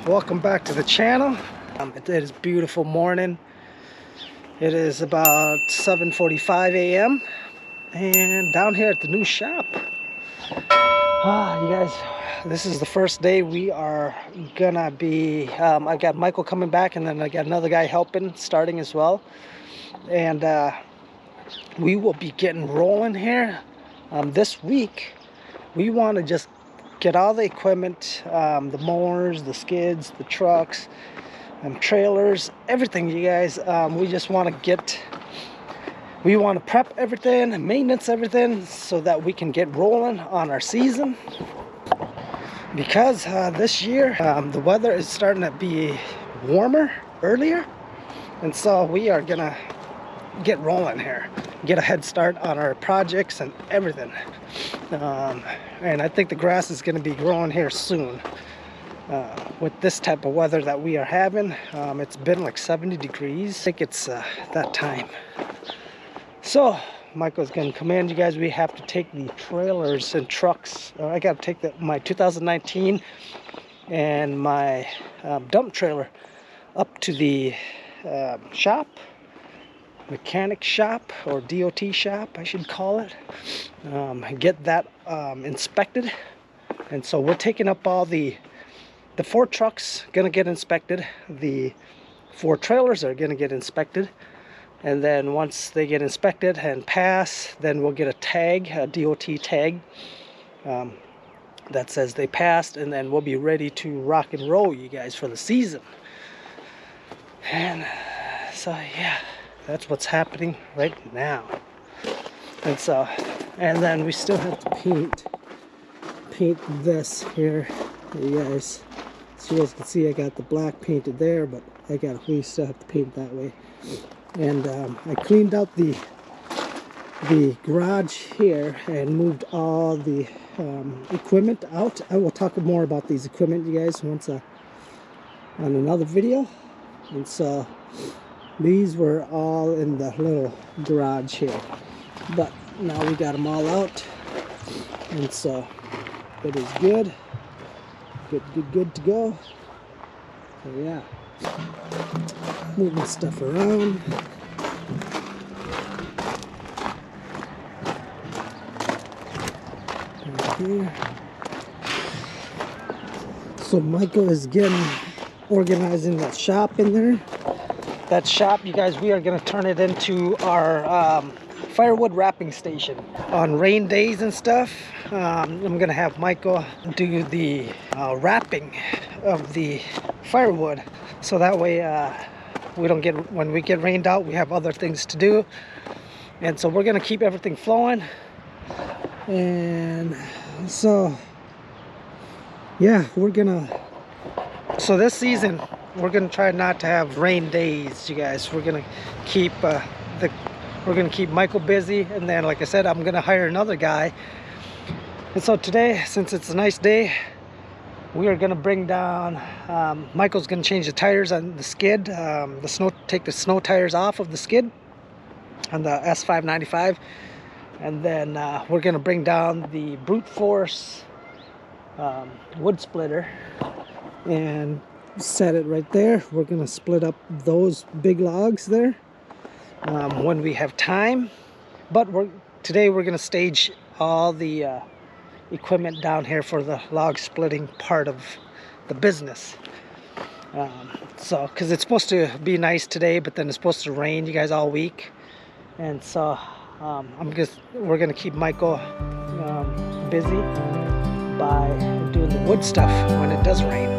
welcome back to the channel. It is a beautiful morning. It is about 7:45 a.m. and down here at the new shop. You guys, this is the first day we are gonna be I got Michael coming back, and then I got another guy helping, starting as well, and we will be getting rolling here. This week we want to just get all the equipment, the mowers, the skids, the trucks, trailers, everything, you guys. We just want to prep everything, maintenance everything, so that we can get rolling on our season. Because this year the weather is starting to be warmer earlier, and so we are gonna get rolling here, get a head start on our projects and everything. And I think the grass is going to be growing here soon with this type of weather that we are having. It's been like 70 degrees. I think it's that time. So Michael's going to come in, you guys. We have to take the trailers and trucks. I got to take my 2019 and my dump trailer up to the shop, mechanic shop, or DOT shop I should call it, get that inspected. And so we're taking up all the 4 trucks gonna get inspected, the 4 trailers are gonna get inspected, and then once they get inspected and pass, then we'll get a tag, a DOT tag, that says they passed, and then we'll be ready to rock and roll, you guys, for the season. And so yeah, that's what's happening right now. And so, and then we still have to paint this here, you guys. So you guys can see I got the black painted there, but we still have to paint that way. And I cleaned out the garage here and moved all the equipment out. I will talk more about these equipment, you guys, once on another video. And so these were all in the little garage here, but now we got them all out, and so it is good to go. So yeah, moving stuff around. Right here. So Michael is organizing that shop in there. That shop, you guys, we are going to turn it into our firewood wrapping station. On rain days and stuff, I'm going to have Michael do the wrapping of the firewood, so that way when we get rained out, we have other things to do. And so we're going to keep everything flowing. And so yeah, so this season we're gonna try not to have rain days, you guys. We're gonna keep Michael busy, and then, like I said, I'm gonna hire another guy. And so today, since it's a nice day, we are gonna bring down. Michael's gonna change the tires on the skid, take the snow tires off of the skid on the S595, and then we're gonna bring down the brute force wood splitter and set it right there. We're gonna split up those big logs there when we have time, but today we're gonna stage all the equipment down here for the log splitting part of the business. So because it's supposed to be nice today, but then it's supposed to rain, you guys, all week. And so we're gonna keep Michael busy by doing the wood stuff when it does rain.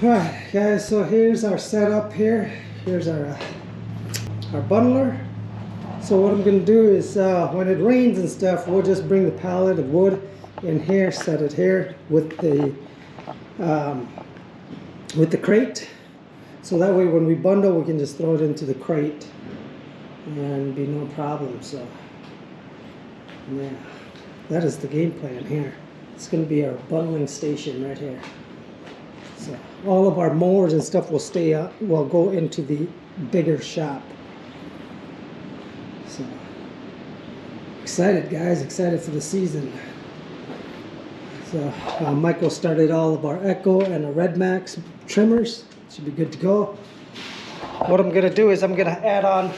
Alright guys, so here's our setup here. Here's our bundler. So what I'm going to do is when it rains and stuff, we'll just bring the pallet of wood in here, set it here with the crate. So that way when we bundle, we can just throw it into the crate and be no problem. So yeah, that is the game plan here. It's going to be our bundling station right here. So all of our mowers and stuff will stay up, will go into the bigger shop. So excited guys, excited for the season. So Michael started all of our Echo and our Red Max trimmers. Should be good to go. What I'm gonna do is I'm gonna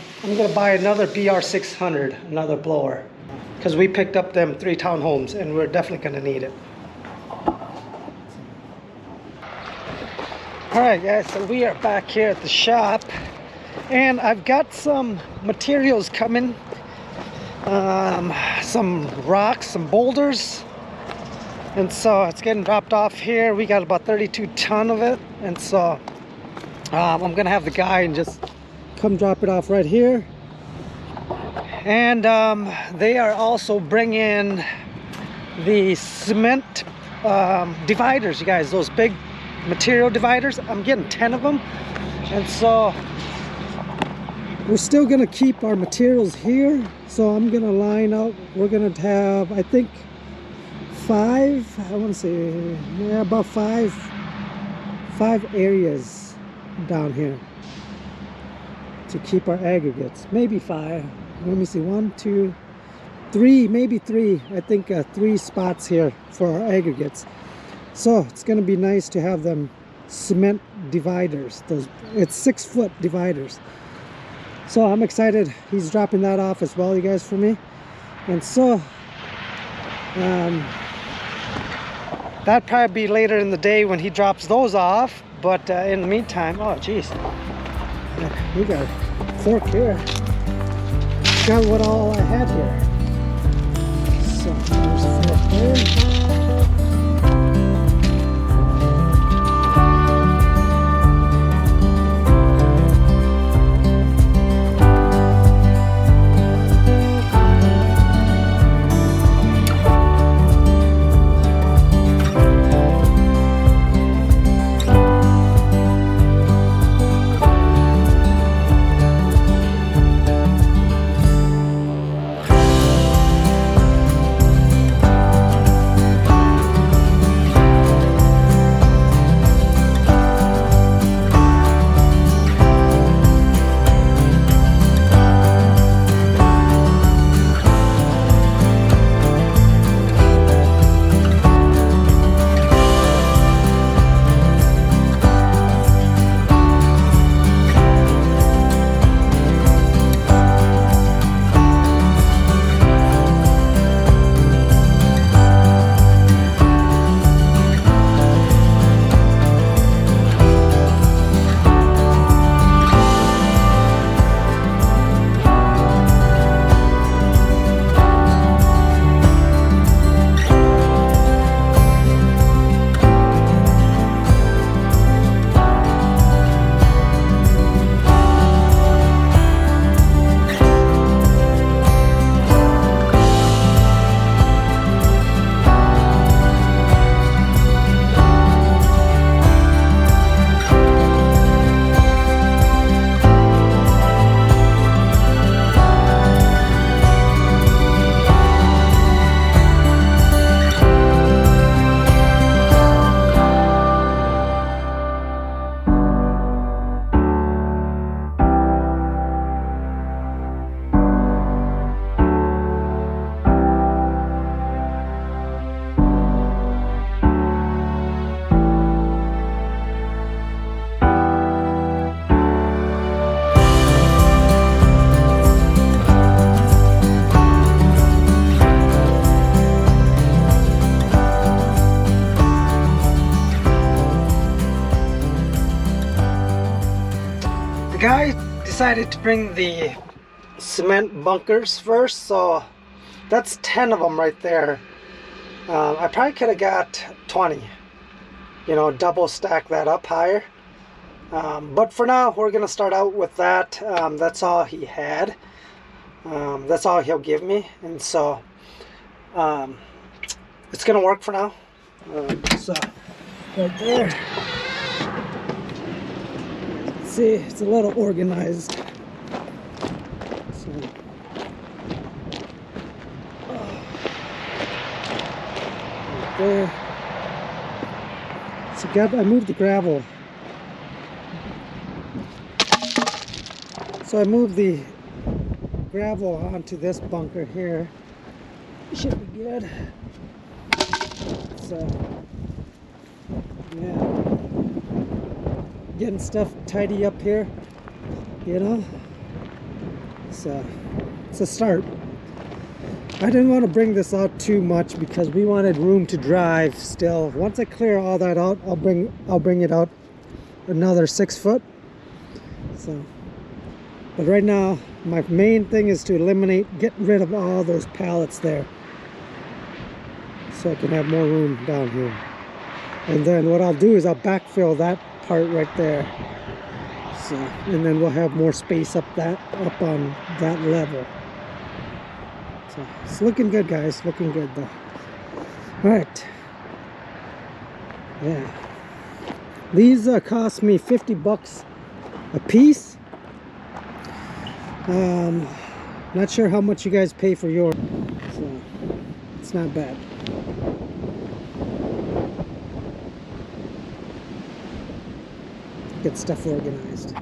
buy another BR600, another blower, because we picked up them 3 townhomes and we're definitely gonna need it. Alright guys, so we are back here at the shop and I've got some materials coming, some rocks, some boulders, and so it's getting dropped off here. We got about 32 ton of it, and so I'm gonna have the guy and just come drop it off right here. And they are also bringing the cement dividers, you guys, those big material dividers. I'm getting 10 of them, and so we're still gonna keep our materials here. So I'm gonna line up, we're gonna have, I think, 5, I want to say, yeah, about five areas down here to keep our aggregates. Maybe 5. Let me see, 1, 2, 3, maybe 3. I think 3 spots here for our aggregates. So it's going to be nice to have them cement dividers. It's 6-foot dividers. So I'm excited. He's dropping that off as well, you guys, for me. And so that'd probably be later in the day when he drops those off. But in the meantime, oh geez, we got a fork here. Got what all I had here. So there's a fork there. Guy decided to bring the cement bunkers first, so that's 10 of them right there. I probably could have got 20. you know, double stack that up higher. But for now, we're gonna start out with that. That's all he had. That's all he'll give me, and so it's gonna work for now. So right there, see, it's a little organized. So, right there. So I moved the gravel. So I moved the gravel onto this bunker here. Should be good. So yeah, getting stuff tidy up here, you know. So it's a start. I didn't want to bring this out too much because we wanted room to drive still. Once I clear all that out, I'll bring it out another 6 foot. So, but right now my main thing is to get rid of all those pallets there, so I can have more room down here. And then what I'll do is I'll backfill that part right there. So, and then we'll have more space up on that level. So it's looking good, guys. Looking good though. All right. Yeah. These cost me $50 a piece. Not sure how much you guys pay for yours. So it's not bad. Get stuff organized.